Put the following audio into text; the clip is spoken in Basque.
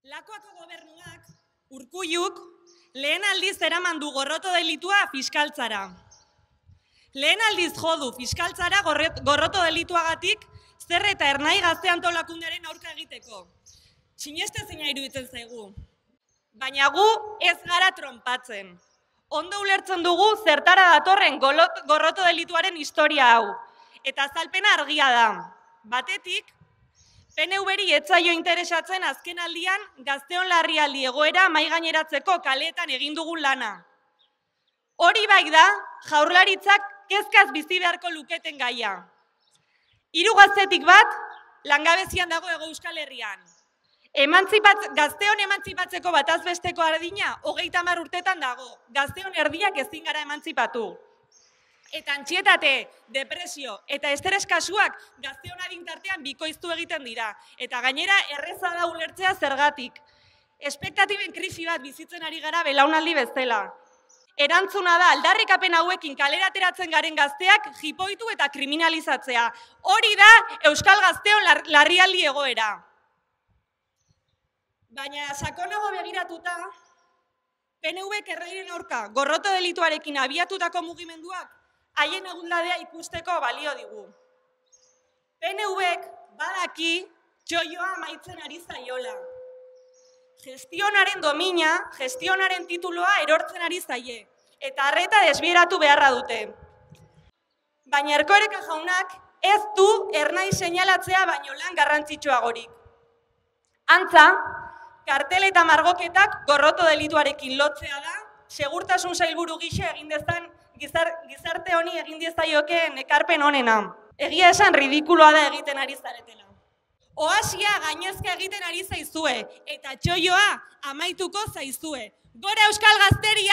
Lakuako gobernuak, Urkulluk, lehen aldiz eraman du gorroto delitua fiskaltzara. Lehen aldiz jodu fiskaltzara gorroto delituagatik zer eta ernai gazte antolakundearen aurka egiteko. Sinestezina iruditzen zaigu. Baina gu ez gara tronpatzen. Ondo ulertzen dugu zertara datorren gorroto delituaren historia hau. Eta azalpena argia da. Batetik, PNV-ri ez zaio interesatzen azken aldian gazteon larrialdi egoera mahaigaineratzeko kaleetan egin dugun lana. Hori bai da, Jaurlaritzak kezkaz bizi beharko luketen gaia. 3 gaztetik bat, langabezian dago Hego Euskal Herrian. Gazteon emantzipatzeko bataz besteko adina 30 urtetan dago. Gazteon erdiak ezin gara emantzipatu. Eta antsietate, depresio eta estres kasuak gazteon adin tartean bikoiztu egiten dira. Eta gainera erreza da ulertzea zergatik. Espektatiben krisi bat bizitzen ari gara belaunaldi bezala. Erantzuna da aldarrikapen hauekin kalera ateratzen garen gazteak jipoitu eta kriminalizatzea. Hori da Euskal Gazteon larrialdi egoera. Baina sakonago begiratuta, PNVk erregiren aurka gorroto delituarekin abiatutako mugimenduak haien egundadea ikusteko balio digu. PNVk badaki txoioa amaitzen ari zaiola. Gestionaren domina, gestionaren tituloa erortzen ari zaie, eta arreta desbieratu beharra dute. Baina Erkoreka jaunak ez du ernai seinalatzea baino lan garrantzitsuagorik. Antza, kartel eta margoketak gorroto delituarekin lotzea da, segurtasun sailburu gisa gizarte honi egin diezaiokeen ekarpen honena. Egia esan ridikuloa da egiten ari zaretela. Oasia gainezka egiten ari zaizue, eta txoioa amaituko zaizue. Gora Euskal Gazteria!